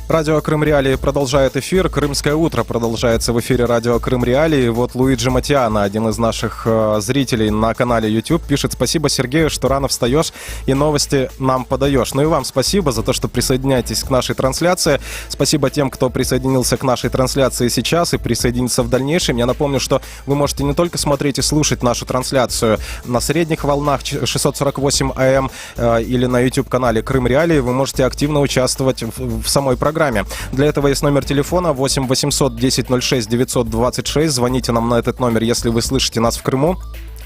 Радио Крым Реалии продолжает эфир. Крымское утро продолжается в эфире радио Крым Реалии. Вот Луиджи Матиана, один из наших зрителей на канале YouTube, пишет: спасибо, Сергею, что рано встаешь и новости нам подаешь. Ну и вам спасибо за то, что присоединяетесь к нашей трансляции. Спасибо тем, кто присоединился к нашей трансляции сейчас и присоединится в дальнейшем. Я напомню, что вы можете не только смотреть и слушать нашу трансляцию на средних волнах 648 АМ или на YouTube-канале Крым Реалии, вы можете активно участвовать в самой программе. Для этого есть номер телефона 8 800 10 06 926. Звоните нам на этот номер, если вы слышите нас в Крыму.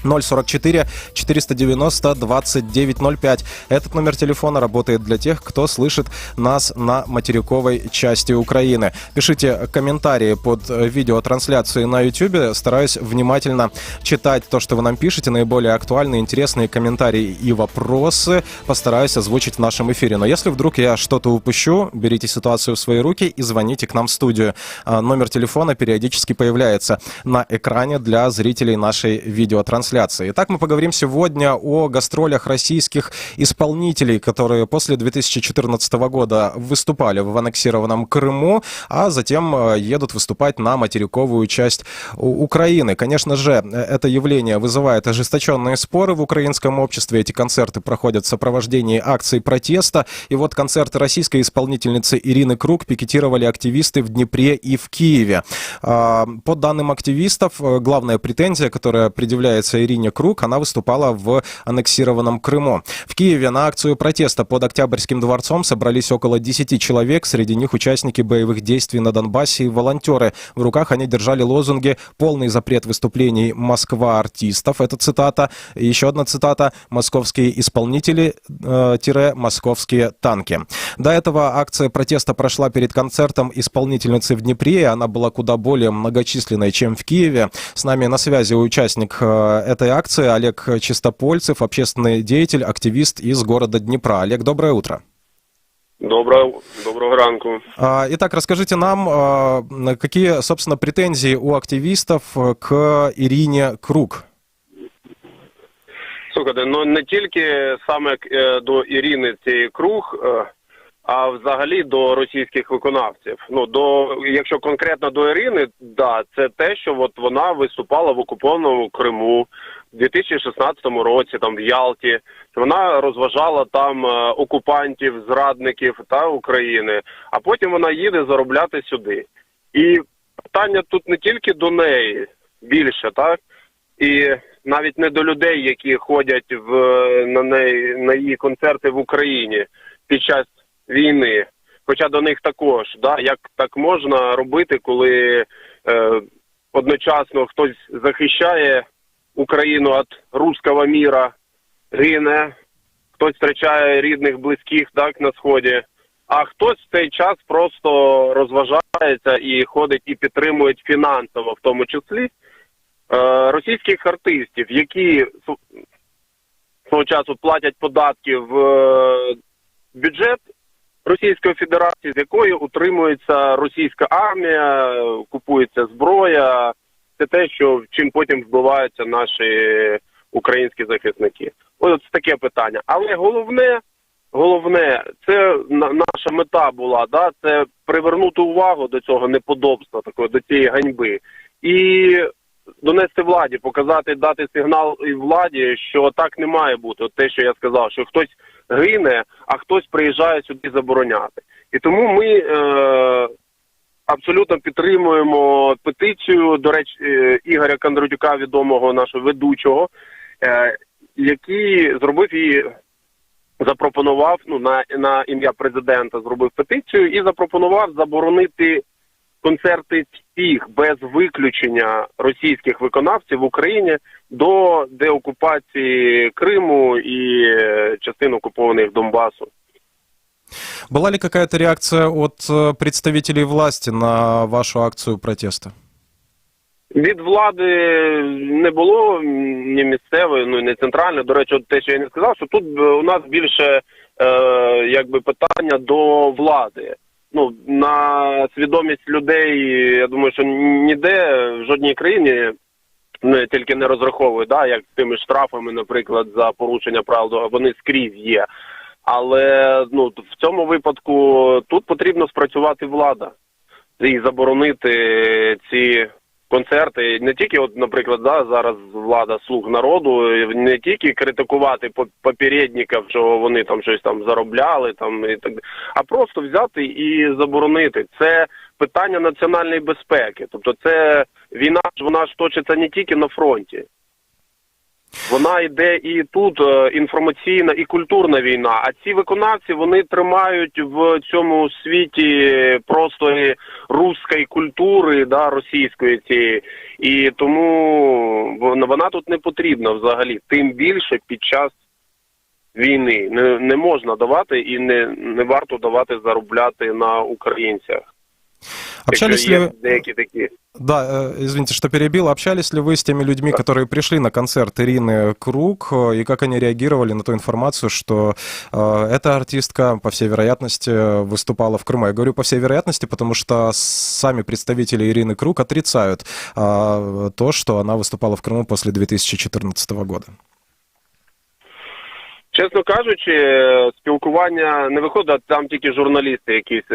044 490 2905. Этот номер телефона работает для тех, кто слышит нас на материковой части Украины. Пишите комментарии под видеотрансляцией на YouTube. Стараюсь внимательно читать то, что вы нам пишете. Наиболее актуальные, интересные комментарии и вопросы постараюсь озвучить в нашем эфире. Но если вдруг я что-то упущу, берите ситуацию в свои руки и звоните к нам в студию. Номер телефона периодически появляется на экране для зрителей нашей видеотрансляции. Итак, мы поговорим сегодня о гастролях российских исполнителей, которые после 2014 года выступали в аннексированном Крыму, а затем едут выступать на материковую часть Украины. Конечно же, это явление вызывает ожесточенные споры в украинском обществе. Эти концерты проходят в сопровождении акций протеста. И вот концерты российской исполнительницы Ирины Круг пикетировали активисты в Днепре и в Киеве. По данным активистов, главная претензия, которая предъявляется Ирине Круг, она выступала в аннексированном Крыму. В Киеве на акцию протеста под Октябрьским дворцом собрались около 10 человек, среди них участники боевых действий на Донбассе и волонтеры. В руках они держали лозунги «Полный запрет выступлений Москва артистов», это цитата, и еще одна цитата «Московские исполнители – московские танки». До этого акция протеста прошла перед концертом исполнительницы в Днепре, она была куда более многочисленной, чем в Киеве. С нами на связи участник этой акции Олег Чистопольцев, общественный деятель, активист из города Днепра. Олег, доброе утро. Доброго ранку. Итак, расскажите нам, какие, собственно, претензии у активистов к Ірині Круг? Слухайте, ну не тільки саме до Ірини цієї Круг, а взагалі до російських виконавців. Ну, якщо конкретно до Ірини, да, це те, що от вона виступала в окупованому Криму в 2016 році, там в Ялті. Вона розважала там окупантів, зрадників та України, а потім вона їде заробляти сюди. І питання тут не тільки до неї більше, так? І навіть не до людей, які ходять на її концерти в Україні під час війни, хоча до них також, да, як так можна робити, коли одночасно хтось захищає Україну від руського міра, гине, хтось втрачає рідних, близьких, так, на Сході, а хтось в цей час просто розважається і ходить і підтримує фінансово, в тому числі, російських артистів, які свого часу платять податки в бюджет Російської Федерації, з якої утримується російська армія, купується зброя. Це те, чим потім вбиваються наші українські захисники. Ось таке питання. Але головне, це наша мета була, да, це привернути увагу до цього неподобства, до цієї ганьби. І донести владі, показати, дати сигнал і владі, що так не має бути. От те, що я сказав, що хтось гине, а хтось приїжджає сюди забороняти. І тому ми абсолютно підтримуємо петицію, до речі, Ігоря Кондратюка, відомого нашого ведучого, який зробив її, запропонував, ну, на ім'я президента зробив петицію і запропонував заборонити концерти всіх, без виключення російських виконавців в Україні до деокупації Криму и частин оккупованных Донбассу. Была ли какая-то реакция от представителей власти на вашу акцию протеста? Від влади не було ні місцевої, ну і не центральної. До речі, от те, що я не сказав, що тут у нас більше питання до влади. Ну, на свідомість людей, я думаю, що ніде, в жодній країні тільки не розраховують, да, як з тими штрафами, наприклад, за порушення правил, вони скрізь є. Але ну, в цьому випадку тут потрібно спрацювати влада і заборонити ці концерти. Не тільки, от, наприклад, да, зараз влада «Слуг народу», не тільки критикувати попередників, що вони там щось там заробляли, там, і так, а просто взяти і заборонити. Це питання національної безпеки. Тобто це війна, вона ж точиться не тільки на фронті. Вона йде і тут інформаційна і культурна війна. А ці виконавці, вони тримають в цьому світі просто руської культури, да, російської цієї. І тому вона тут не потрібна взагалі. Тим більше під час війни. Не можна давати і не варто давати заробляти на українцях. Общались ли... Деякі такі. Да, извините, что перебил. Общались ли вы с теми людьми, которые пришли на концерт Ирины Круг, и как они реагировали на ту информацию, что эта артистка, по всей вероятности, выступала в Крыму? Я говорю по всей вероятности, потому что сами представители Ирины Круг отрицают то, что она выступала в Крыму после 2014 года. Чесно кажучи, спілкування не виходить, там тільки журналісти якісь,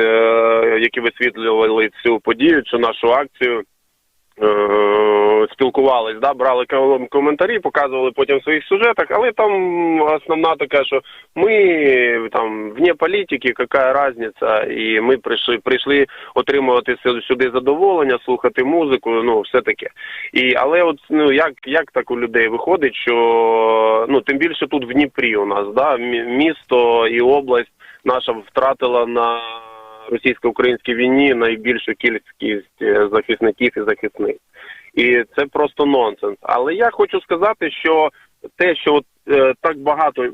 які висвітлювали цю подію, цю нашу акцію, спілкувались, да, брали коментарі, показували потім в своїх сюжетах, але там основна така, що ми там вне політики, яка різниця, і ми прийшли отримувати сюди задоволення, слухати музику, ну, все таке. Але от, ну, як так у людей виходить, що, ну, тим більше тут в Дніпрі у нас, да, місто і область наша втратила на російсько-українській війні найбільшу кількість захисників і захисниць. І це просто нонсенс. Але я хочу сказати, що те, що от, так багато,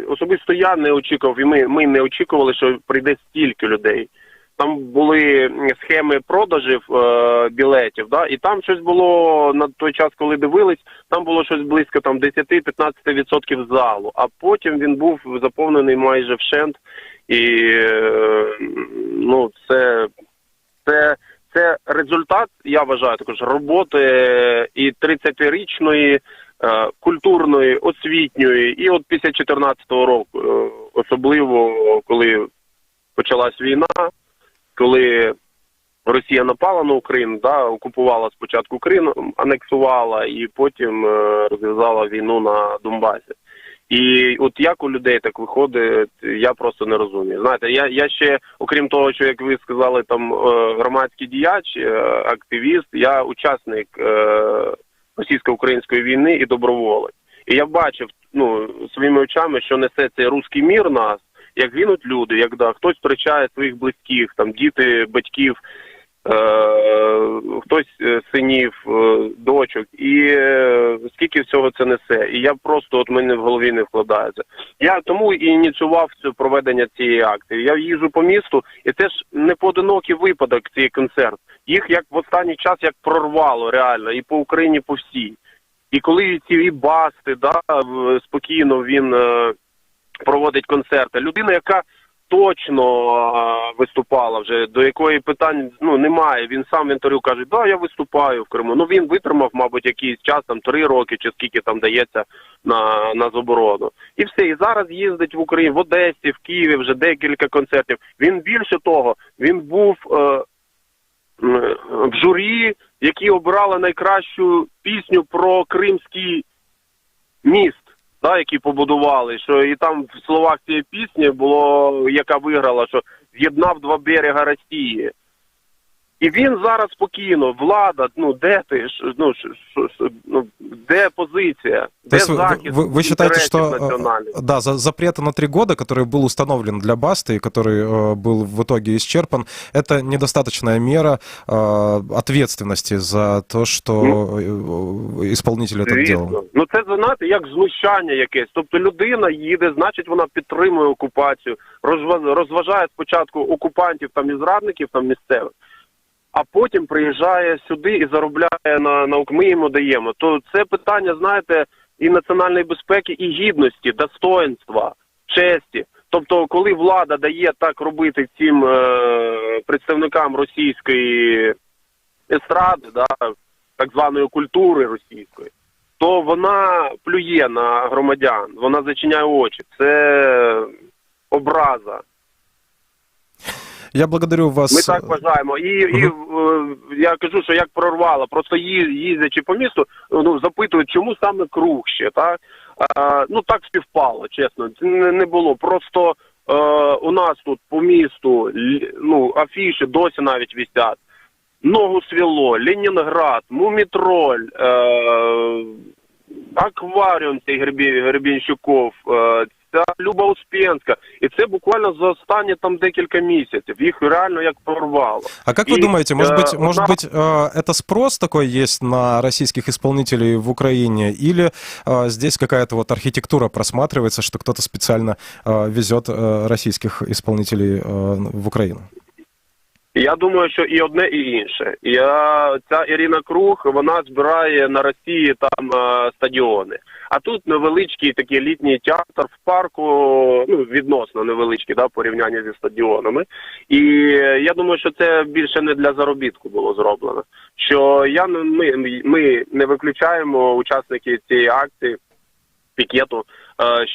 особисто я не очікував, і ми не очікували, що прийде стільки людей. Там були схеми продажів білетів, да, і там щось було на той час, коли дивились, там було щось близько там 10-15% залу, а потім він був заповнений майже вщент. І, ну, це результат, я вважаю, також роботи і 30-річної, культурної, освітньої, і от після 2014 року, особливо, коли почалась війна, коли Росія напала на Україну, да, окупувала спочатку Крим, анексувала і потім розв'язала війну на Донбасі. І от як у людей так виходить, я просто не розумію. Знаєте, я ще, окрім того, що, як ви сказали, там громадський діяч, активіст, я учасник російсько-української війни і доброволець. І я бачив, ну, своїми очами, що несе цей руський мір нас, як гинуть люди, як да, хтось втрачає своїх близьких, там діти, батьків, хтось синів, дочок, і скільки всього це несе. І я просто, от мене в голові не вкладається. Я тому і ініціював проведення цієї акції. Я їжджу по місту, і це ж не поодинокий випадок, цей концерт. Їх як в останній час як прорвало реально, і по Україні, по всій. І коли ці басти, да, спокійно він проводить концерти. Людина, яка точно виступала вже, до якої питань, ну, немає. Він сам в інтерв'ю каже, да, я виступаю в Криму. Ну, він витримав, мабуть, якийсь час, там 3 роки, чи скільки там дається на заборону. І все, і зараз їздить в Україну, в Одесі, в Києві вже декілька концертів. Він, більше того, він був в журі, які обирали найкращу пісню про кримський міст, да, які побудували, що і там в словах цієї пісні було, яка виграла, що з'єднав 2 берега Росії. І він зараз спокійно, влада, ну, де ти, ну, де позиция, де захист вы считаете, что национальных? Да, запрет на 3 года, который был установлен для Басты и который был в итоге исчерпан, это недостаточная мера ответственности за то, что исполнитель это делал? Ну, це, знаєте, як знущання якесь. Тобто людина їде, значить вона підтримує окупацію, розважає спочатку окупантів там і зрадників там місцевих, а потім приїжджає сюди і заробляє на ми йому даємо. То це питання, знаєте, і національної безпеки, і гідності, достоинства, честі. Тобто, коли влада дає так робити цим представникам російської естради, да, так званої культури російської, то вона плює на громадян, вона зачиняє очі. образа. Я благодарю вас. Ми так вважаємо. Я кажу, що як прорвало, просто їздячи по місту, запитують, чому саме Круг ще, так? Так співпало, чесно. Це не було. Просто у нас тут по місту, афіші досі навіть висять. Ногу свело, Ленінград, Мумітроль, акваріум цей Гребінщиков, ця Люба Успенська. І це буквально за останні там декілька місяців. Їх реально як прорвало. А как вы думаете, может быть, это спрос такой есть на российских исполнителей в Украине? Или здесь какая-то вот архитектура просматривается, что кто-то специально везет российских исполнителей в Украину? Я думаю, що і одне, і інше. Ця Ірина Круг, вона збирає на Росії там стадіони. А тут невеличкий такий літній театр в парку, відносно невеличкий, в порівнянні зі стадіонами. І я думаю, що це більше не для заробітку було зроблено. Що ми не виключаємо учасники цієї акції, пікету,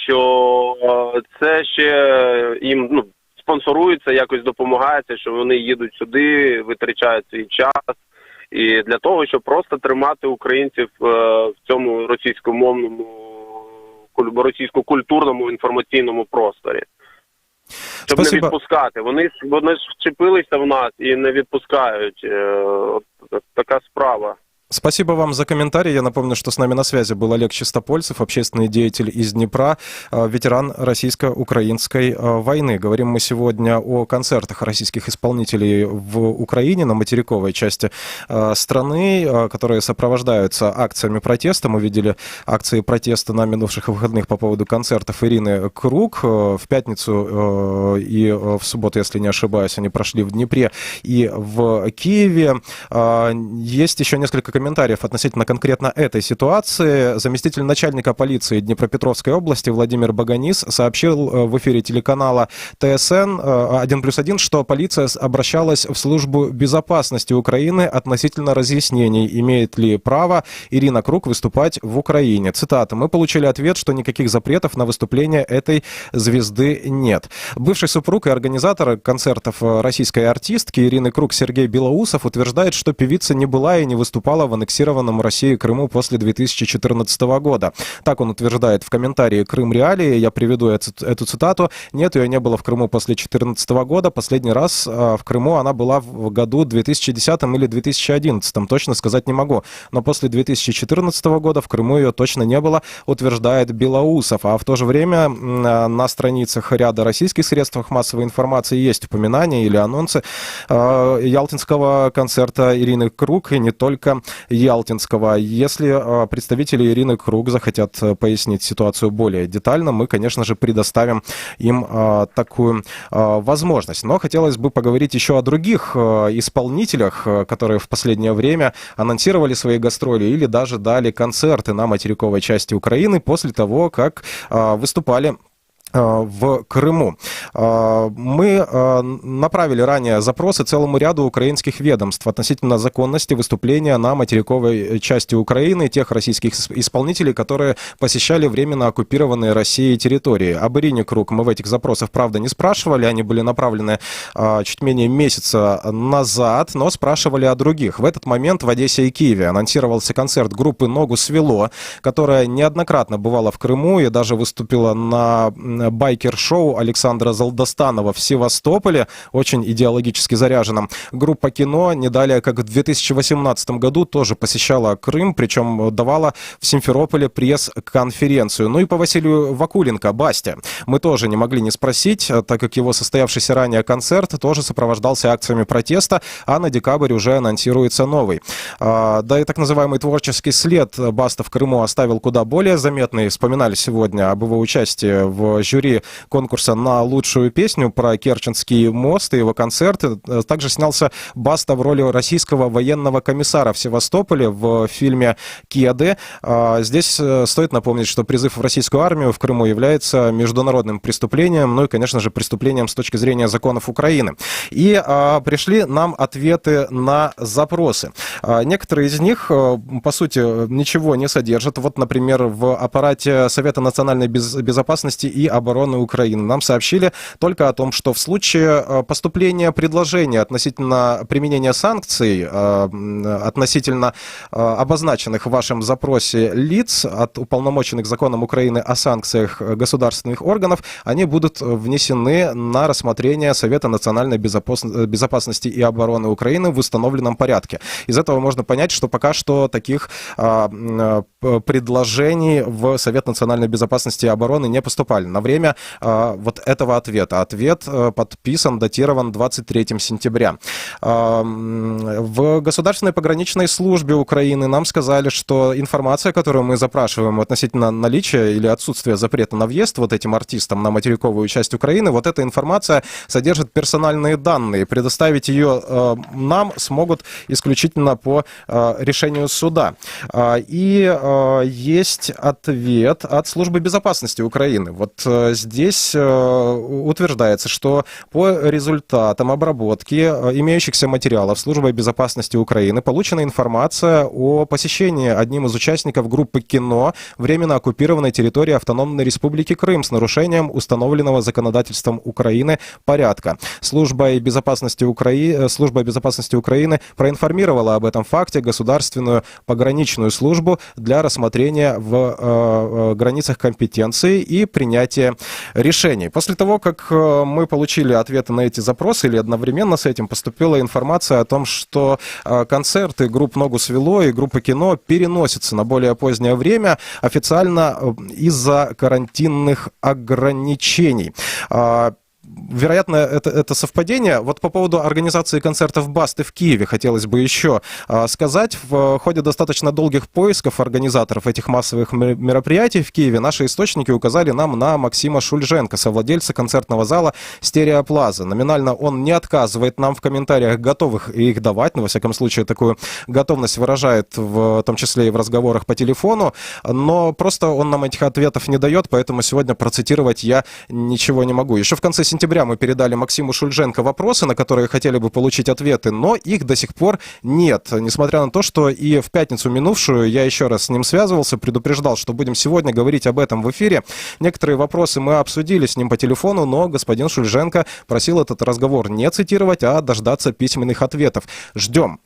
що це ще їм, спонсорується, якось допомагається, що вони їдуть сюди, витрачають свій час. І для того, щоб просто тримати українців в цьому російсько-культурному інформаційному просторі. Щоб не відпускати. Вони ж вчепилися в нас і не відпускають. Така справа. Спасибо вам за комментарий. Я напомню, что с нами на связи был Олег Чистопольцев, общественный деятель из Днепра, ветеран российско-украинской войны. Говорим мы сегодня о концертах российских исполнителей в Украине, на материковой части страны, которые сопровождаются акциями протеста. Мы видели акции протеста на минувших выходных по поводу концертов Ирины Круг. В пятницу и в субботу, если не ошибаюсь, они прошли в Днепре и в Киеве. Есть еще несколько комментариев относительно конкретно этой ситуации. Заместитель начальника полиции Днепропетровской области Владимир Баганис сообщил в эфире телеканала ТСН 1+1, что полиция обращалась в службу безопасности Украины относительно разъяснений, имеет ли право Ирина Круг выступать в Украине. Цитата: «Мы получили ответ, что никаких запретов на выступление этой звезды нет». Бывший супруг и организатор концертов российской артистки Ирины Круг Сергей Белоусов утверждает, что певица не была и не выступала в аннексированном Россией Крыму после 2014 года. Так он утверждает в комментарии «Крым Реалии». Я приведу эту цитату. «Нет, ее не было в Крыму после 2014 года. Последний раз в Крыму она была в году 2010 или 2011. Точно сказать не могу. Но после 2014 года в Крыму ее точно не было», утверждает Белоусов. А в то же время на страницах ряда российских средств массовой информации есть упоминания или анонсы ялтинского концерта Ирины Круг, и не только ялтинского. Если представители Ирины Круг захотят пояснить ситуацию более детально, мы, конечно же, предоставим им такую возможность. Но хотелось бы поговорить еще о других исполнителях, которые в последнее время анонсировали свои гастроли или даже дали концерты на материковой части Украины после того, как выступали в Крыму. Мы направили ранее запросы целому ряду украинских ведомств относительно законности выступления на материковой части Украины тех российских исполнителей, которые посещали временно оккупированные Россией территории. Об Ирине Круг мы в этих запросах, правда, не спрашивали, они были направлены чуть менее месяца назад, но спрашивали о других. В этот момент в Одессе и Киеве анонсировался концерт группы «Ногу свело», которая неоднократно бывала в Крыму и даже выступила на байкер-шоу Александра Залдостанова в Севастополе, очень идеологически заряженном. Группа «Кино» не далее, как в 2018 году, тоже посещала Крым, причем давала в Симферополе пресс-конференцию. Ну и по Василию Вакуленко, Басте, мы тоже не могли не спросить, так как его состоявшийся ранее концерт тоже сопровождался акциями протеста, а на декабрь уже анонсируется новый. Да и так называемый творческий след Баста в Крыму оставил куда более заметный. Вспоминали сегодня об его участии в жюри конкурса на лучшую песню про Керченский мост и его концерты. Также снялся Баста в роли российского военного комиссара в Севастополе в фильме «Кеды». Здесь стоит напомнить, что призыв в российскую армию в Крыму является международным преступлением, ну и, конечно же, преступлением с точки зрения законов Украины. И пришли нам ответы на запросы. Некоторые из них, по сути, ничего не содержат. Вот, например, в аппарате Совета национальной безопасности и обороны Украины. Нам сообщили только о том, что в случае поступления предложения относительно применения санкций, относительно обозначенных в вашем запросе лиц от уполномоченных законом Украины о санкциях государственных органов, они будут внесены на рассмотрение Совета национальной безопасности и обороны Украины в установленном порядке. Из этого можно понять, что пока что таких предложений в Совет национальной безопасности и обороны не поступали. На время вот этого ответа. Ответ подписан, датирован 23 сентября. В Государственной пограничной службе Украины нам сказали, что информация, которую мы запрашиваем относительно наличия или отсутствия запрета на въезд вот этим артистам на материковую часть Украины, вот эта информация содержит персональные данные. Предоставить ее нам смогут исключительно по решению суда. И есть ответ от Службы безопасности Украины. Вот здесь утверждается, что по результатам обработки имеющихся материалов Службой безопасности Украины получена информация о посещении одним из участников группы «Кино» временно оккупированной территории Автономной Республики Крым с нарушением установленного законодательством Украины порядка. Служба безопасности Украины проинформировала об этом факте Государственную пограничную службу для рассмотрения в границах компетенции и принятия решений. После того, как мы получили ответы на эти запросы, или одновременно с этим поступила информация о том, что концерты групп «Ногу свело» и группы «Кино» переносятся на более позднее время официально из-за карантинных ограничений. Вероятно, это совпадение. Вот по поводу организации концертов «Басты» в Киеве хотелось бы еще сказать. В ходе достаточно долгих поисков организаторов этих массовых мероприятий в Киеве наши источники указали нам на Максима Шульженко, совладельца концертного зала «Стереоплаза». Номинально он не отказывает нам в комментариях, готовых их давать, но, во всяком случае, такую готовность выражает, в том числе и в разговорах по телефону, но просто он нам этих ответов не дает, поэтому сегодня процитировать я ничего не могу. Еще в конце сентября мы передали Максиму Шульженко вопросы, на которые хотели бы получить ответы, но их до сих пор нет. Несмотря на то, что и в пятницу минувшую я еще раз с ним связывался, предупреждал, что будем сегодня говорить об этом в эфире. Некоторые вопросы мы обсудили с ним по телефону, но господин Шульженко просил этот разговор не цитировать, а дождаться письменных ответов. Ждем.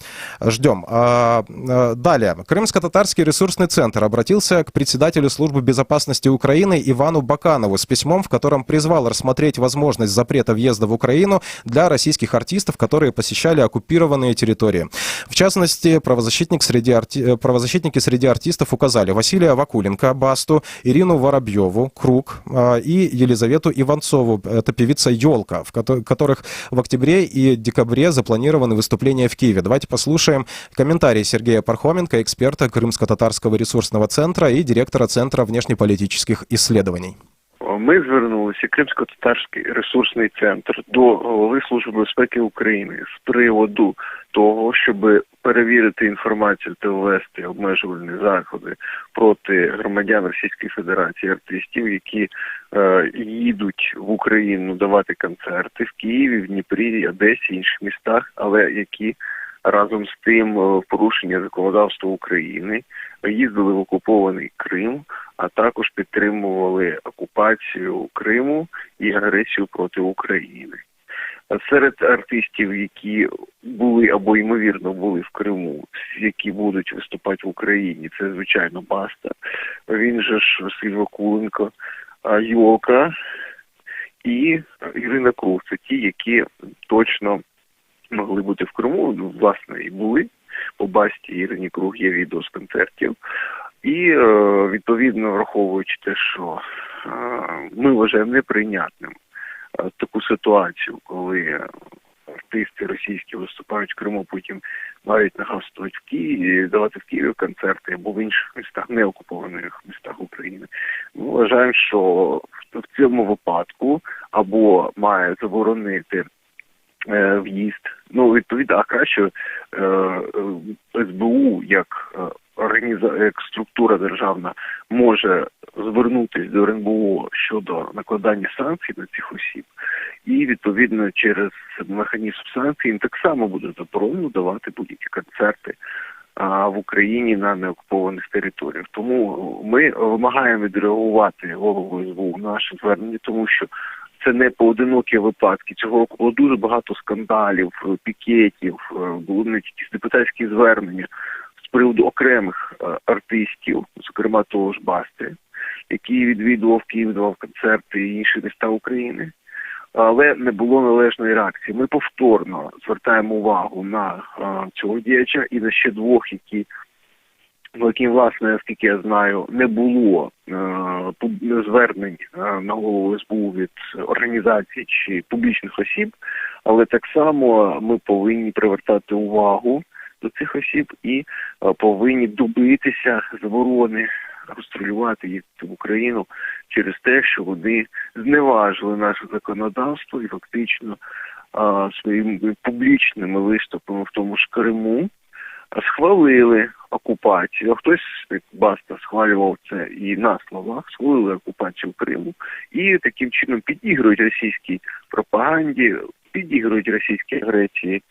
Далее. Крымско-татарский ресурсный центр обратился к председателю Службы безопасности Украины Ивану Баканову с письмом, в котором призвал рассмотреть возможность запрета въезда в Украину для российских артистов, которые посещали оккупированные территории. В частности, правозащитники среди артистов указали Василия Вакуленко, Басту, Ирину Воробьеву, Круг и Елизавету Иванцову, это певица «Елка», в которых в октябре и декабре запланированы выступления в Киеве. Давайте послушаем комментарий Сергея Пархоменко, эксперта Крымско-татарского ресурсного центра и директора Центра внешнеполитических исследований. Ми звернулися, Кримсько-татарський ресурсний центр, до голови Служби безпеки України з приводу того, щоб перевірити інформацію та ввести обмежувальні заходи проти громадян Російської Федерації, артистів, які їдуть в Україну давати концерти в Києві, в Дніпрі, Одесі, інших містах, але які разом з тим в порушення законодавства України їздили в окупований Крим, а також підтримували окупацію Криму і агресію проти України. Серед артистів, які були або ймовірно були в Криму, які будуть виступати в Україні, це, звичайно, Баста, він же ж Василь Вакуленко, Йолка і Ірина Круг. Це ті, які точно могли бути в Криму, власне, і були. По Басті Ірині Круг є відео з концертів. І, відповідно, враховуючи те, що ми вважаємо неприйнятним таку ситуацію, коли артисти російські виступають в Криму, потім мають нагадувати в Києві, давати в Києві концерти або в інших містах, неокупованих містах України. Ми вважаємо, що в цьому випадку або має заборонити в'їзд, ну, відповідно, а краще СБУ, як структура державна, може звернутися до РНБО щодо накладання санкцій на цих осіб, і, відповідно, через механізм санкцій їм так само буде заборонено давати будь-які концерти в Україні на неокупованих територіях. Тому ми вимагаємо відреагувати голову СБУ на наше звернення, тому що це не поодинокі випадки. Цього року було дуже багато скандалів, пікетів, були навіть якісь депутатські звернення з приводу окремих артистів, зокрема того ж Басти, який відвідував Київ, давав концерти і інші міста України. Але не було належної реакції. Ми повторно звертаємо увагу на цього діяча і на ще двох, яким, власне, наскільки я знаю, не було звернень на голову СБУ від організацій чи публічних осіб, але так само ми повинні привертати увагу до цих осіб і повинні добитися заборони гастролювати їздити в Україну через те, що вони зневажили наше законодавство і фактично своїми публічними виступами в тому ж Криму схвалили окупацію. А хтось, як Баста, схвалював це і на словах, схвалили окупацію Криму і таким чином підігрують російській пропаганді, підігрують російській агресії,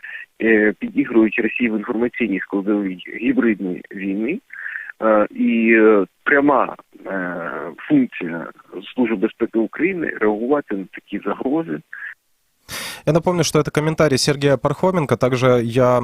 підігрують Росії в інформаційній складовій гібридної війни. І пряма функція Служби безпеки України реагувати на такі загрози. Я напомню, что это комментарий Сергея Пархоменко. Также я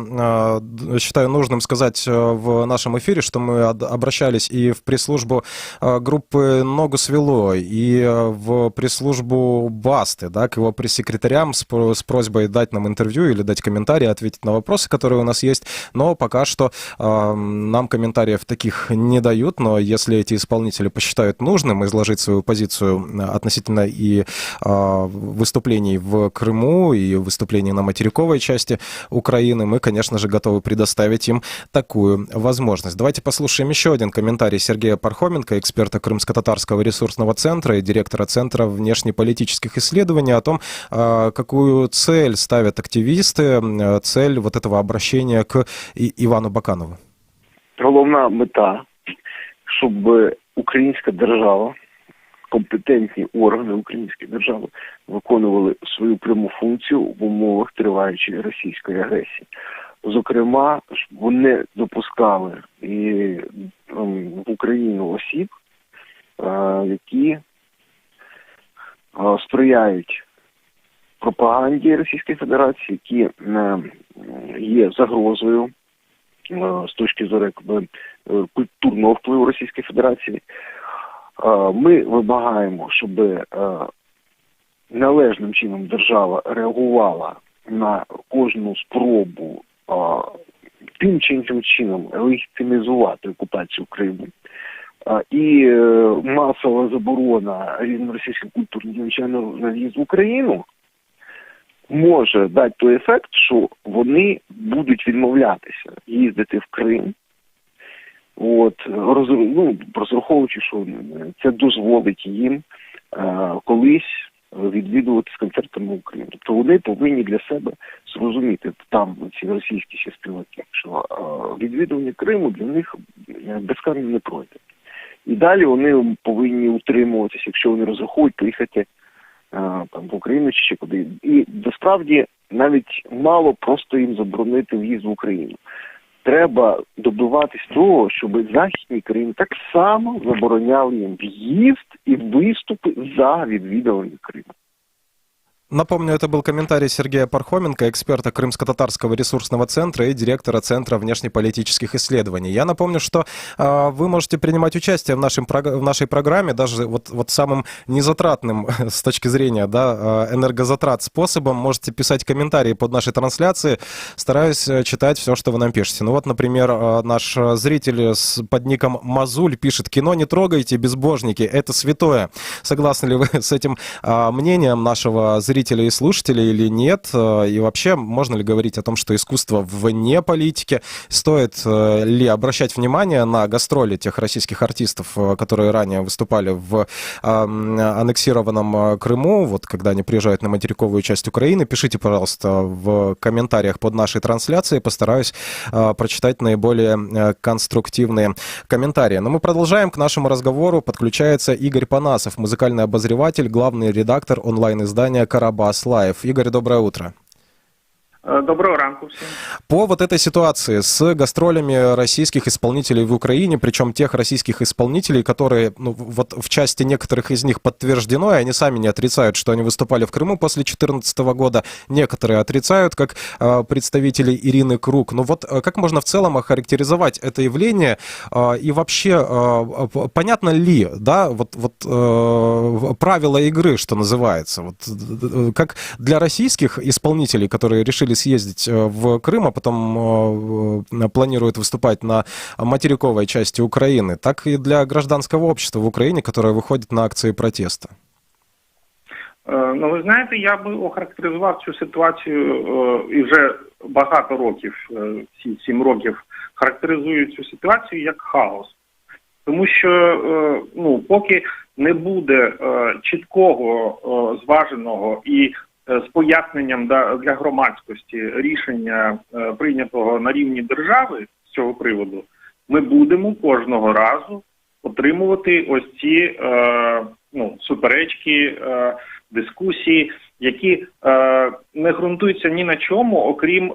считаю нужным сказать в нашем эфире, что мы обращались и в пресс-службу группы «Ногу свело», и в пресс-службу Басты, да, к его пресс-секретарям с просьбой дать нам интервью или дать комментарии, ответить на вопросы, которые у нас есть. Но пока что нам комментариев таких не дают. Но если эти исполнители посчитают нужным изложить свою позицию относительно и выступлений в Крыму, и выступлений на материковой части Украины, мы, конечно же, готовы предоставить им такую возможность. Давайте послушаем еще один комментарий Сергея Пархоменко, эксперта Крымско-Татарского ресурсного центра и директора Центра внешнеполитических исследований, о том, какую цель ставят активисты, цель вот этого обращения к Ивану Баканову. Головна мета, щоб українська держава, компетентні органи української держави виконували свою пряму функцію в умовах триваючої російської агресії. Зокрема, вони допускали і в Україну осіб, які сприяють пропаганді Російської Федерації, які є загрозою з точки зору культурного впливу Російської Федерації. Ми вимагаємо, щоб належним чином держава реагувала на кожну спробу тим чи іншим чином легітимізувати окупацію Криму. І масова заборона російських культурних діячів на в'їзд в Україну може дати той ефект, що вони будуть відмовлятися їздити в Крим, розраховуючи, що це дозволить їм колись відвідувати з концертами Україну. Тобто вони повинні для себе зрозуміти, там ці російські ще співаки, що відвідування Криму для них безкарно не пройде. І далі вони повинні утримуватися, якщо вони розраховують поїхати в Україну чи ще куди. І насправді навіть мало просто їм заборонити в'їзд в Україну. Треба добиватись того, щоб західні країни так само забороняли їм в'їзд і виступи за відвідування Криму. Напомню, это был комментарий Сергея Пархоменко, эксперта Крымско-Татарского ресурсного центра и директора Центра внешнеполитических исследований. Я напомню, что вы можете принимать участие в нашей программе даже вот самым незатратным с точки зрения, да, энергозатрат способом. Можете писать комментарии под нашей трансляцией. Стараюсь читать все, что вы нам пишете. Ну вот, например, наш зритель под ником Мазуль пишет: «Кино не трогайте, безбожники, это святое». Согласны ли вы с этим мнением нашего зрителя и слушателей или нет? И вообще, можно ли говорить о том, что искусство вне политики? Стоит ли обращать внимание на гастроли тех российских артистов, которые ранее выступали в аннексированном Крыму, вот когда они приезжают на материковую часть Украины? Пишите, пожалуйста, в комментариях под нашей трансляцией. Постараюсь прочитать наиболее конструктивные комментарии. Но мы продолжаем. К нашему разговору подключается Игорь Панасов, музыкальный обозреватель, главный редактор онлайн-издания «Карабас Лайв». Игорь, доброе утро. Доброго ранку всем. По вот этой ситуации с гастролями российских исполнителей в Украине, причем тех российских исполнителей, которые, ну, вот в части некоторых из них подтверждено, и они сами не отрицают, что они выступали в Крыму после 2014 года, некоторые отрицают, как представители Ирины Круг. Ну вот как можно в целом охарактеризовать это явление и вообще понятно ли, да, правила игры, что называется, вот как для российских исполнителей, которые решили съездить в Крым, а потом планируют выступать на материковой части Украины, так и для гражданского общества в Україні, которое виходить на акції протесту? Ну, ви знаєте, я би охарактеризував цю ситуацію і вже багато років, всі 7 років, характеризую цю ситуацію як хаос. Тому що, ну, поки не буде чіткого, зваженого і з поясненням для громадськості рішення, прийнятого на рівні держави з цього приводу, ми будемо кожного разу отримувати ось ці суперечки, дискусії, які не ґрунтуються ні на чому, окрім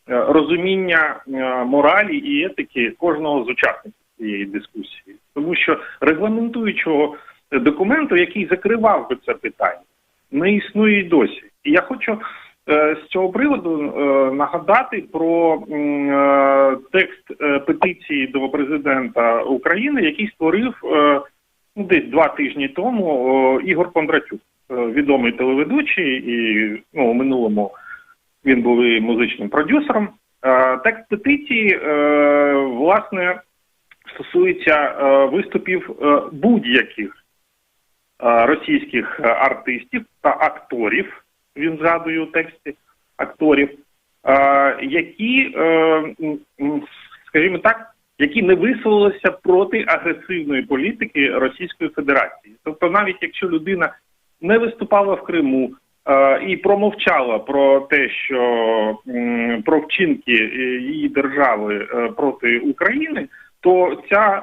розуміння моралі і етики кожного з учасників цієї дискусії. Тому що регламентуючого документу, який закривав би це питання, не існує й досі. І я хочу з цього приводу нагадати про текст петиції до президента України, який створив десь 2 тижні тому Ігор Кондратюк, відомий телеведучий, і у минулому він був і музичним продюсером. Текст петиції, власне, стосується виступів будь-яких російських артистів та акторів, він згадує у тексті акторів, які, скажімо так, які не висловилися проти агресивної політики Російської Федерації. Тобто навіть якщо людина не виступала в Криму і промовчала про те, що про вчинки її держави проти України, то ця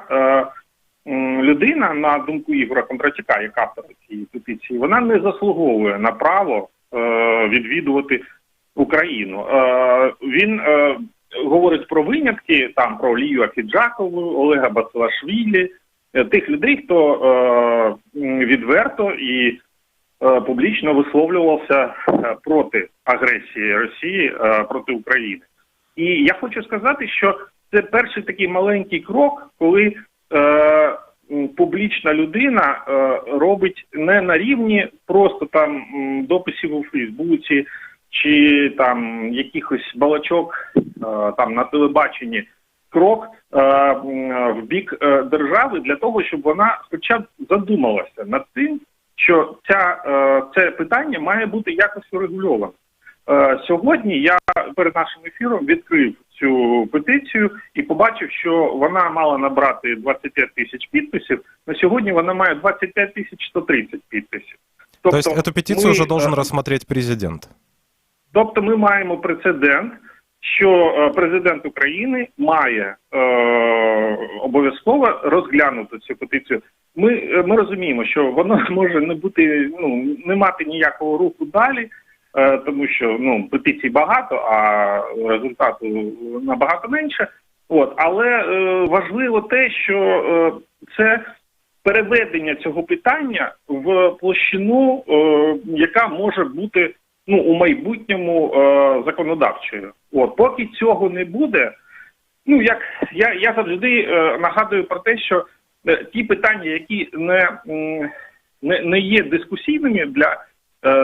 людина, на думку Ігоря Кондратюка, як автора цієї петиції, вона не заслуговує на право відвідувати Україну. Він говорить про винятки, там про Лію Ахеджакову, Олега Басилашвілі, тих людей, хто відверто і публічно висловлювався проти агресії Росії проти України. І я хочу сказати, що це перший такий маленький крок, коли публічна людина робить не на рівні просто там дописів у Фейсбуці чи там якихось балачок там на телебаченні, крок в бік держави для того, щоб вона хоча б задумалася над тим, що це питання має бути якось урегульовано. Сьогодні я перед нашим ефіром відкрив цю петицію і побачив, що вона мала набрати 25 тисяч підписів. На сьогодні вона має 25 тисяч 130 підписів. Тобто эту петицию уже должен рассмотреть президент? Тобто ми маємо прецедент, що президент України має обов'язково розглянути цю петицію. Ми розуміємо, що воно може не бути, не мати ніякого руху далі, тому що петицій багато, а результату набагато менше. Але важливо те, що це переведення цього питання в площину, яка може бути у майбутньому законодавчою. Поки цього не буде, я завжди нагадую про те, що ті питання, які не є дискусійними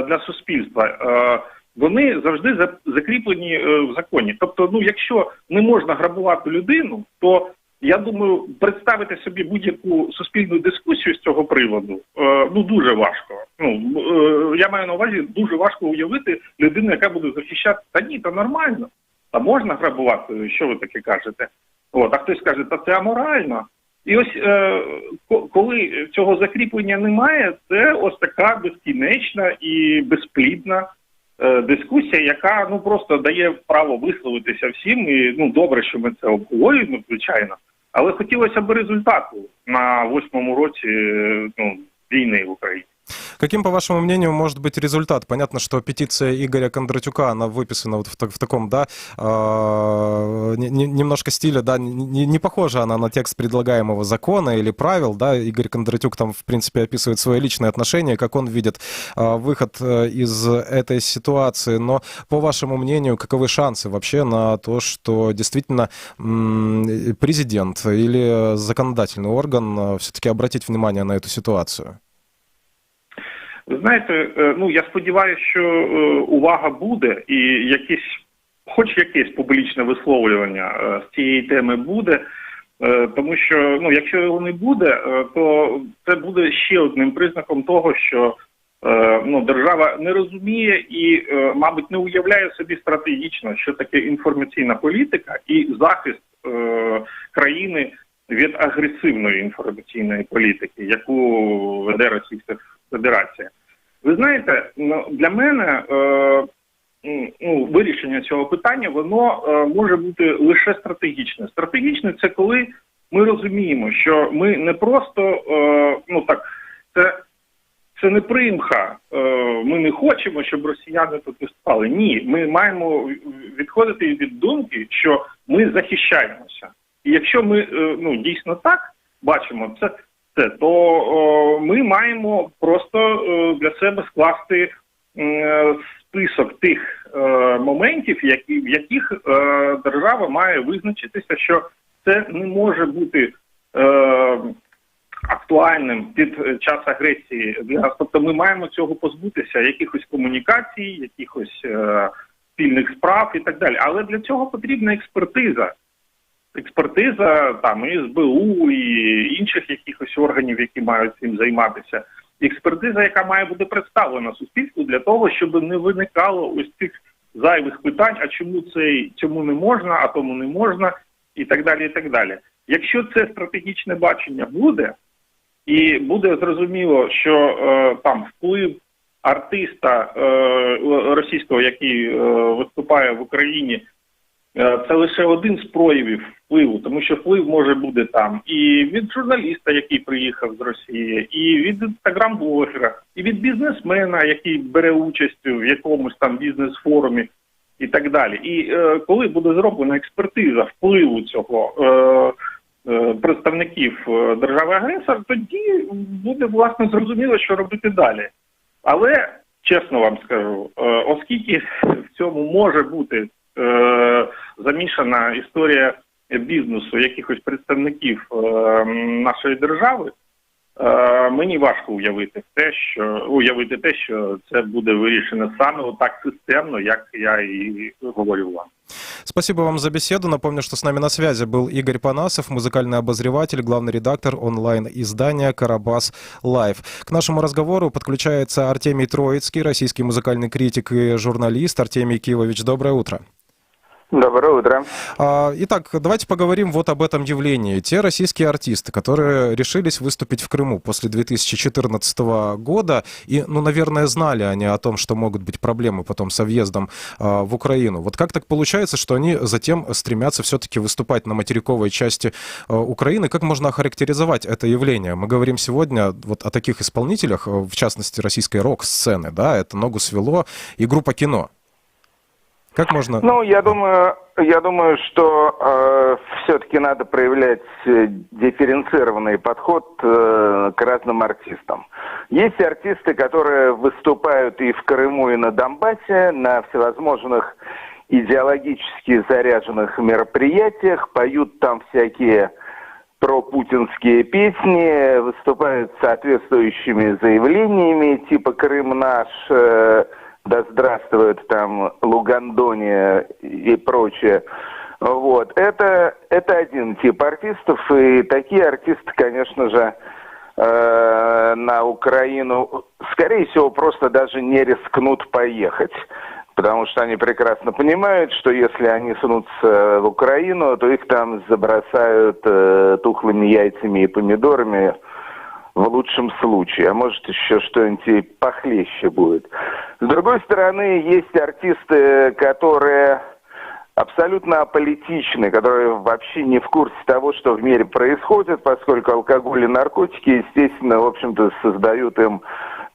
для суспільства, вони завжди закріплені в законі. Тобто, якщо не можна грабувати людину, то, я думаю, представити собі будь-яку суспільну дискусію з цього приводу, дуже важко. Я маю на увазі, дуже важко уявити людину, яка буде захищати, та ні, та нормально, та можна грабувати, що ви таке кажете? А хтось каже, та це аморально. І ось, коли цього закріплення немає, це ось така безкінечна і безплідна дискусія, яка просто дає право висловитися всім, і добре, що ми це обговорюємо, звичайно, але хотілося б результату на 8-му році війни в Україні. Каким, по вашему мнению, может быть результат? Понятно, что петиция Игоря Кондратюка, она выписана вот в таком, да, немножко стиле, да, не похожа она на текст предлагаемого закона или правил, да. Игорь Кондратюк там, в принципе, описывает свои личные отношения, как он видит выход из этой ситуации. Но, по вашему мнению, каковы шансы вообще на то, что действительно президент или законодательный орган все-таки обратить внимание на эту ситуацию? Ви знаєте, я сподіваюся, що увага буде і хоч якесь публічне висловлювання з цієї теми буде, тому що, якщо його не буде, то це буде ще одним признаком того, що держава не розуміє і, мабуть, не уявляє собі стратегічно, що таке інформаційна політика і захист країни від агресивної інформаційної політики, яку веде Російська Федерація. Ви знаєте, для мене вирішення цього питання, воно може бути лише стратегічне. Стратегічне – це коли ми розуміємо, що ми не просто, це не примха, ми не хочемо, щоб росіяни тут виступали. Ні, ми маємо відходити від думки, що ми захищаємося. І якщо ми дійсно так бачимо це, то ми маємо просто для себе скласти список тих моментів, в яких держава має визначитися, що це не може бути актуальним під час агресії для нас. Тобто ми маємо цього позбутися, якихось комунікацій, якихось спільних справ і так далі. Але для цього потрібна експертиза. Експертиза там і СБУ, і інших якихось органів, які мають цим займатися. Експертиза, яка має бути представлена суспільству для того, щоб не виникало ось цих зайвих питань, а цьому не можна, а тому не можна, і так далі, і так далі. Якщо це стратегічне бачення буде, і буде зрозуміло, що там вплив артиста російського, який виступає в Україні, це лише один з проявів впливу, тому що вплив може бути там і від журналіста, який приїхав з Росії, і від інстаграм-блогера, і від бізнесмена, який бере участь в якомусь там бізнес-форумі і так далі. І коли буде зроблена експертиза впливу цього представників держави-агресора, тоді буде, власне, зрозуміло, що робити далі. Але, чесно вам скажу, оскільки в цьому може бути замішана історія бізнесу якихось представників нашої держави, мені важко уявити те, що це буде вирішено саме отак системно, як я і говорив вам. Спасибо вам за беседу. Напомню, что с нами на связи был Игорь Панасов, музыкальный обозреватель, главный редактор онлайн-издания «Карабас Лайв». К нашему разговору подключается Артемий Троицкий, российский музыкальный критик и журналист. Артемий Кивович, доброе утро. Доброе утро. Итак, давайте поговорим вот об этом явлении. Те российские артисты, которые решились выступить в Крыму после 2014 года, и, наверное, знали они о том, что могут быть проблемы потом со въездом в Украину. Вот как так получается, что они затем стремятся все-таки выступать на материковой части Украины? Как можно охарактеризовать это явление? Мы говорим сегодня вот о таких исполнителях, в частности, российской рок-сцены, да, это «Ногу свело» и группа «Кино». Как можно... Я думаю, что все-таки надо проявлять дифференцированный подход к разным артистам. Есть артисты, которые выступают и в Крыму, и на Донбассе, на всевозможных идеологически заряженных мероприятиях, поют там всякие пропутинские песни, выступают с соответствующими заявлениями, типа «Крым наш», «Да здравствует там Лугандония» и прочее. Вот. Это один тип артистов, и такие артисты, конечно же, на Украину, скорее всего, просто даже не рискнут поехать. Потому что они прекрасно понимают, что если они сунутся в Украину, то их там забросают тухлыми яйцами и помидорами, в лучшем случае, а может еще что-нибудь и похлеще будет. С другой стороны, есть артисты, которые абсолютно аполитичны, которые вообще не в курсе того, что в мире происходит, поскольку алкоголь и наркотики, естественно, в общем-то, создают им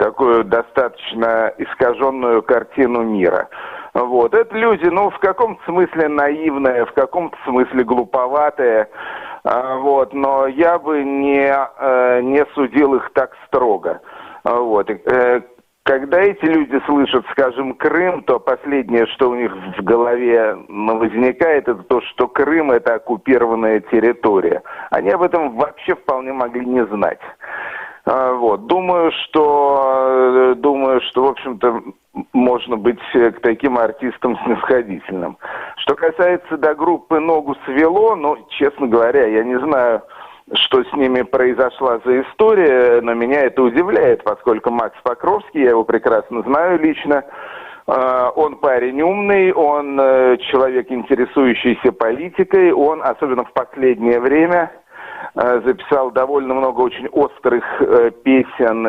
такую достаточно искаженную картину мира. Вот. Это люди, в каком-то смысле наивные, в каком-то смысле глуповатые, вот. Но я бы не судил их так строго. Вот. Когда эти люди слышат, скажем, Крым, то последнее, что у них в голове возникает, это то, что Крым – это оккупированная территория. Они об этом вообще вполне могли не знать. Вот. Думаю, что, в общем-то, можно быть к таким артистам снисходительным. Что касается группы «Ногу свело», честно говоря, я не знаю, что с ними произошла за история, но меня это удивляет, поскольку Макс Покровский, я его прекрасно знаю лично, он парень умный, он человек, интересующийся политикой, он, особенно в последнее время, записал довольно много очень острых песен,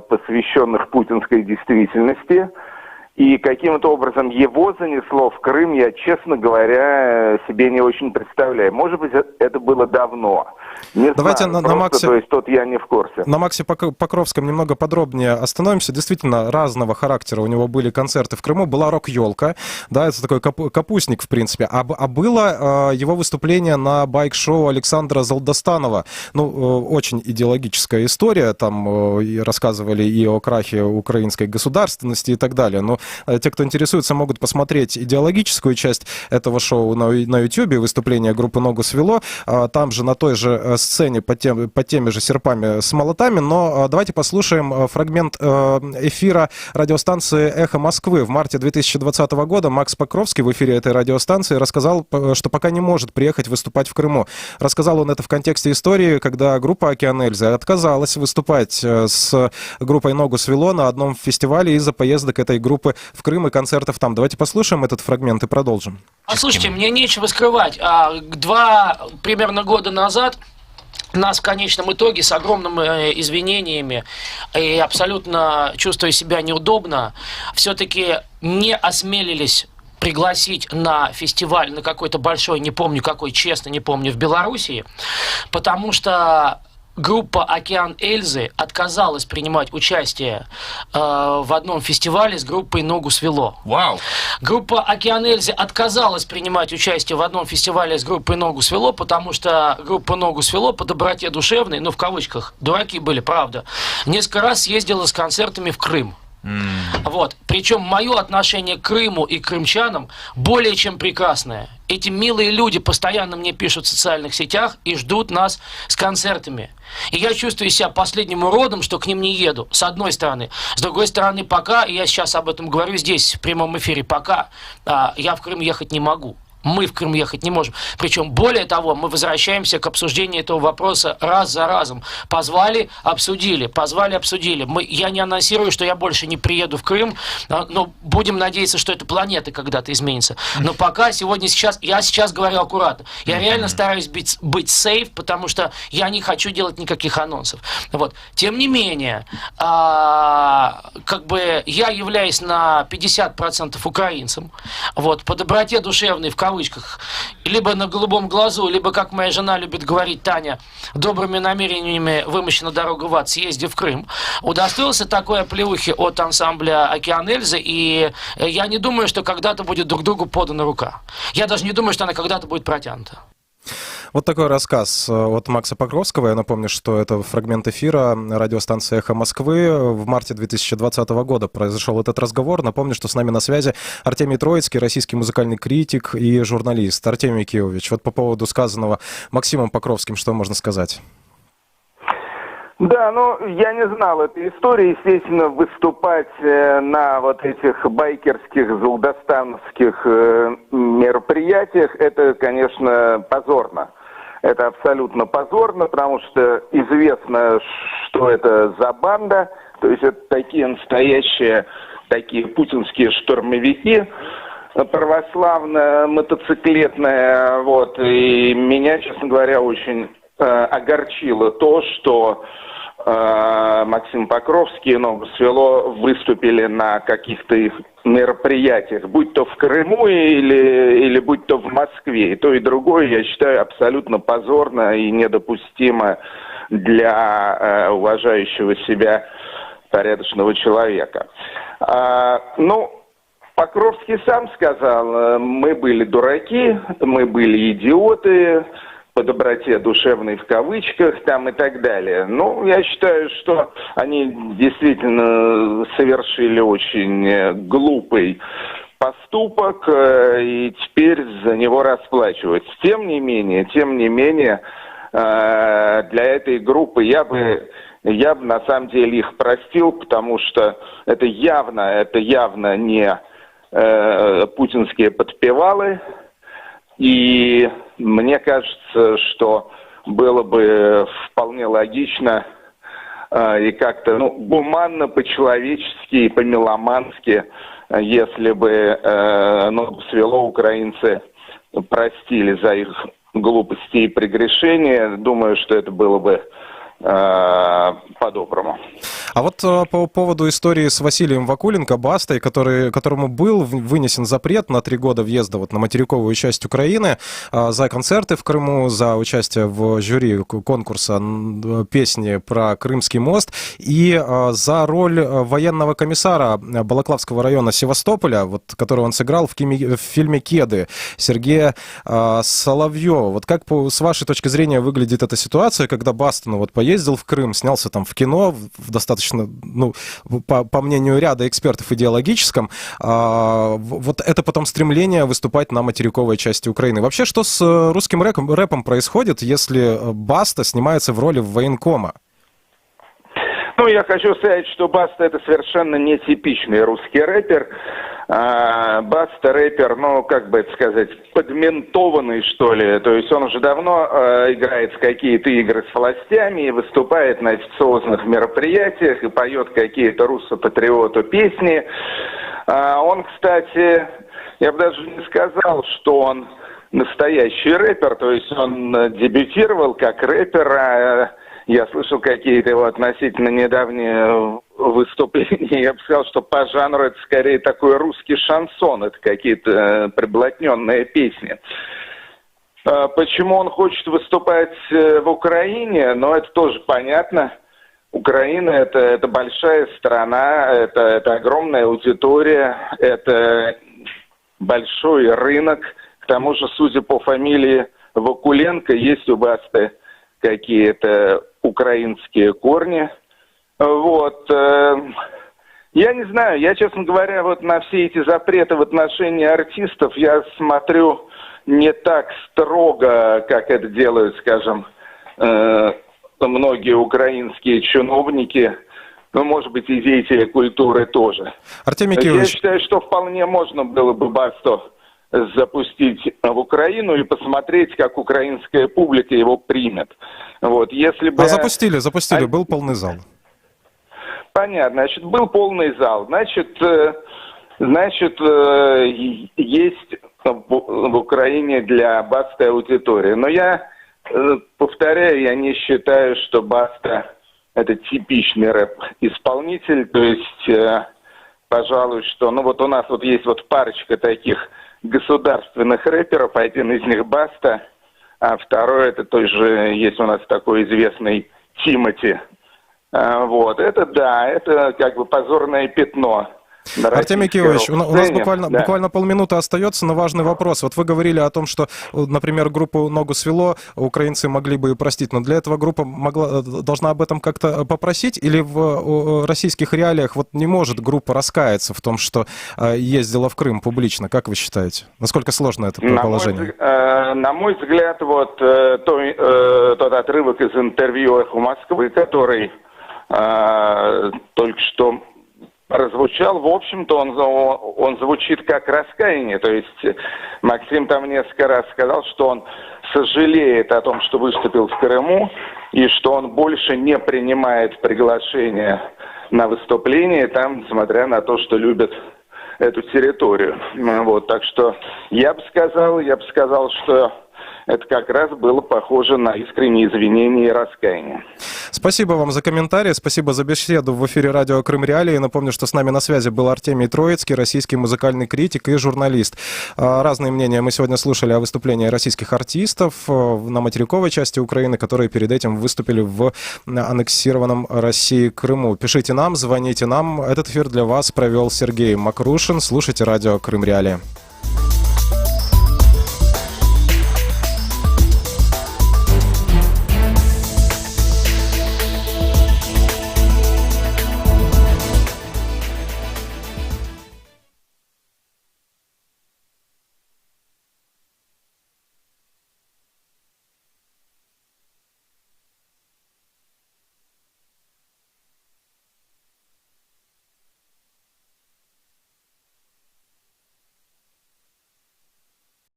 посвященных путинской действительности. И каким-то образом его занесло в Крым, я, честно говоря, себе не очень представляю. Может быть, это было давно. Не Давайте знаю, на Максе... То есть тут я не в курсе. На Максе Покровском немного подробнее остановимся. Действительно, разного характера у него были концерты в Крыму. Была рок-елка, да, это такой капустник, в принципе. А было его выступление на байк-шоу Александра Залдостанова. Очень идеологическая история. Там рассказывали и о крахе украинской государственности и так далее. Но те, кто интересуется, могут посмотреть идеологическую часть этого шоу на YouTube, выступление группы «Ногу свело». Там же на той же сцене под теми же серпами с молотами. Но давайте послушаем фрагмент эфира радиостанции «Эхо Москвы». В марте 2020 года Макс Покровский в эфире этой радиостанции рассказал, что пока не может приехать выступать в Крыму. Рассказал он это в контексте истории, когда группа «Океан Эльзы» отказалась выступать с группой «Ногу свело» на одном фестивале из-за поездок этой группы в Крым и концертов там. Давайте послушаем этот фрагмент и продолжим. Слушайте, мне нечего скрывать. 2 примерно года назад нас в конечном итоге с огромными извинениями и абсолютно чувствуя себя неудобно, все-таки не осмелились пригласить на фестиваль, на какой-то большой, не помню какой, честно не помню, в Белоруссии, потому что группа «Океан Эльзы» отказалась принимать участие в одном фестивале с группой «Ногу свело». Вау! Группа «Океан Эльзы» отказалась принимать участие в одном фестивале с группой «Ногу свело», потому что группа «Ногу свело» по доброте душевной, в кавычках, дураки были, правда, несколько раз съездила с концертами в Крым. Вот. Причем мое отношение к Крыму и крымчанам более чем прекрасное. Эти милые люди постоянно мне пишут в социальных сетях и ждут нас с концертами. И я чувствую себя последним уродом, что к ним не еду, с одной стороны. С другой стороны, пока, и я сейчас об этом говорю здесь, в прямом эфире, пока я в Крым ехать не могу. Мы в Крым ехать не можем. Причем, более того, мы возвращаемся к обсуждению этого вопроса раз за разом. Позвали, обсудили. Я не анонсирую, что я больше не приеду в Крым, но будем надеяться, что эта планета когда-то изменится. Но пока, я сейчас говорю аккуратно. Я реально стараюсь быть сейф, потому что я не хочу делать никаких анонсов. Вот. Тем не менее, я являюсь на 50% украинцем. Вот, по доброте душевной, в кавычках, либо на голубом глазу, либо, как моя жена любит говорить, Таня, добрыми намерениями вымощена дорога в ад, съезди в Крым, удостоился такой оплеухи от ансамбля «Океан Эльзы», и я не думаю, что когда-то будет друг другу подана рука. Я даже не думаю, что она когда-то будет протянута. Вот такой рассказ от Макса Покровского. Я напомню, что это фрагмент эфира радиостанции «Эхо Москвы». В марте 2020 года произошел этот разговор. Напомню, что с нами на связи Артемий Троицкий, российский музыкальный критик и журналист. Артемий Киевович, вот по поводу сказанного Максимом Покровским, что можно сказать? Да, я не знал этой истории. Естественно, выступать на вот этих байкерских, залдостановских мероприятиях, это, конечно, позорно. Это абсолютно позорно, потому что известно, что это за банда. То есть это такие настоящие, такие путинские штурмовики, православно-мотоциклетные. Вот. И меня, честно говоря, очень огорчило то, что Максим Покровский и «Ногу свело» выступили на каких-то их мероприятиях, будь то в Крыму или будь то в Москве. И то, и другое, я считаю, абсолютно позорно и недопустимо для уважающего себя порядочного человека. Покровский сам сказал, мы были дураки, мы были идиоты, по доброте душевной в кавычках там и так далее. Я считаю, что они действительно совершили очень глупый поступок и теперь за него расплачиваются. Тем не менее, для этой группы я бы на самом деле их простил, потому что это явно не путинские подпевалы. И мне кажется, что было бы вполне логично и как-то гуманно, по-человечески и по-меломански, если бы ногу свело, украинцы простили за их глупости и прегрешения. Думаю, что это было бы по-доброму. А вот по поводу истории с Василием Вакуленко, Бастой, которому был вынесен запрет на 3 года въезда на материковую часть Украины за концерты в Крыму, за участие в жюри конкурса песни про Крымский мост и за роль военного комиссара Балаклавского района Севастополя, которую он сыграл в фильме «Кеды» Сергея Соловьева. Вот как, с вашей точки зрения, выглядит эта ситуация, когда Баста поездил в Крым, снялся там в кино, в достаточно, по мнению ряда экспертов, идеологическом, вот это потом стремление выступать на материковой части Украины. Вообще, что с русским рэпом происходит, если Баста снимается в роли военкома? Я хочу сказать, что Баста — это совершенно нетипичный русский рэпер. Баста рэпер, как бы это сказать, подментованный, что ли. То есть он уже давно играет в какие-то игры с властями и выступает на официозных мероприятиях и поет какие-то руссо-патриоту песни. Он, кстати, я бы даже не сказал, что он настоящий рэпер. То есть он дебютировал как рэпер. Я слышал какие-то его относительно недавние выступления. Я бы сказал, что по жанру это скорее такой русский шансон. Это какие-то приблотненные песни. Почему он хочет выступать в Украине? Это тоже понятно. Украина — это большая страна, это огромная аудитория, это большой рынок. К тому же, судя по фамилии Вакуленко, есть у Басты какие-то украинские корни. Я не знаю, я, честно говоря, на все эти запреты в отношении артистов я смотрю не так строго, как это делают, скажем, многие украинские чиновники, может быть, и деятели культуры тоже. Артемий Киевич. Я считаю, что вполне можно было бы Басту запустить в Украину и посмотреть, как украинская публика его примет. Если бы... Запустили, был полный зал. Понятно, значит, был полный зал. Значит, есть в Украине для Басты аудитория. Но я повторяю, я не считаю, что Баста — это типичный рэп-исполнитель. То есть, пожалуй, что... у нас есть парочка таких государственных рэперов. Один из них Баста, а второй — это тоже есть у нас такой известный Тимати. Это как бы позорное пятно. Артемий Киевич, у нас буквально полминуты остается, но важный вопрос. Вы говорили о том, что, например, группу «Ногу свело» украинцы могли бы простить, но для этого группа должна об этом как-то попросить, или в российских реалиях не может группа раскаяться в том, что ездила в Крым публично? Как вы считаете? Насколько сложно это положение? На мой взгляд, тот отрывок из интервью «Эхо Москвы», который только что прозвучал, в общем-то, он звучит как раскаяние. То есть Максим там несколько раз сказал, что он сожалеет о том, что выступил в Крыму, и что он больше не принимает приглашения на выступление там, несмотря на то, что любит эту территорию. Так что я бы сказал, что это как раз было похоже на искренние извинения и раскаяние. Спасибо вам за комментарии, спасибо за беседу в эфире радио «Крым Реалии». Напомню, что с нами на связи был Артемий Троицкий, российский музыкальный критик и журналист. Разные мнения мы сегодня слушали о выступлении российских артистов на материковой части Украины, которые перед этим выступили в аннексированном России Крыму. Пишите нам, звоните нам. Этот эфир для вас провел Сергей Макрушин. Слушайте радио «Крым Реалии».